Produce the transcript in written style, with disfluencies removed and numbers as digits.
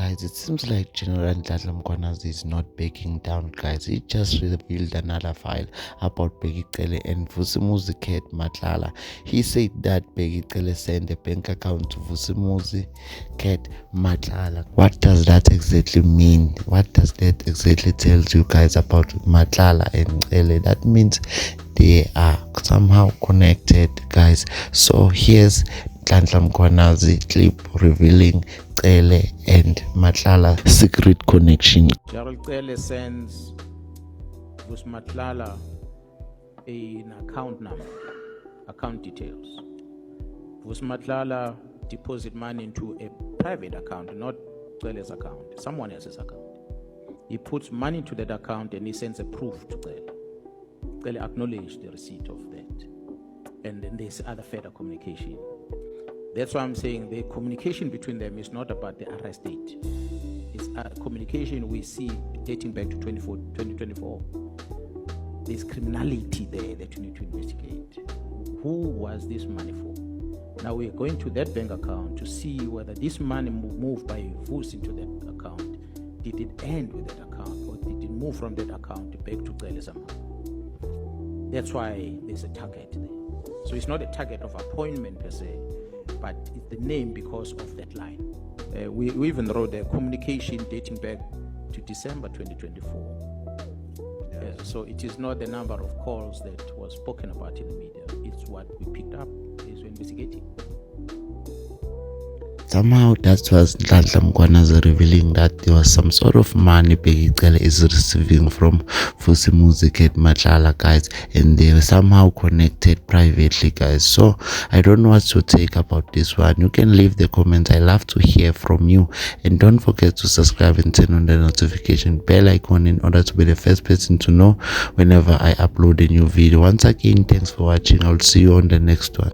guys, it seems like General Nhlanhla Mkhwanazi is not backing down, guys. He just revealed another file about Bheki Cele and Vusimuzi Cat Matlala. He said that Bheki Cele sent a bank account to Vusimuzi Cat Matlala. What does that exactly mean? What does that exactly tell you guys about Matlala and Cele? That means they are somehow connected, guys. So here's Nhlanhla Mkhwanazi clip revealing Cele and Matlala secret connection. Gerald Cele sends Vus Matlala an account number, account details. Vus Matlala deposit money into a private account, not Cele's account, someone else's account. He puts money into that account and he sends a proof to Cele. Cele acknowledged the receipt of that. And then there's other further communication. That's why I'm saying the communication between them is not about the arrest date. It's a communication we see dating back to 2024. There's criminality there that you need to investigate. Who was this money for? Now we're going to that bank account to see whether this money moved by Vus into that account. Did it end with that account, or did it move from that account back to Cele somehow? That's why there's a target there. So it's not a target of appointment per se, but it's the name because of that line. We even wrote a communication dating back to December 2024. Yes. So it is not the number of calls that was spoken about in the media. It's what we picked up as we're investigating. Somehow that was Nhlanhla Mkhwanazi revealing that there was some sort of money Bheki Cele is receiving from Vusimuzi Cat Matlala, guys, and they were somehow connected privately, guys. So I don't know what to take about this one. You can leave the comments. I love to hear from you, and don't forget to subscribe and turn on the notification bell icon in order to be the first person to know whenever I upload a new video. Once again, thanks for watching. I'll see you on the next one.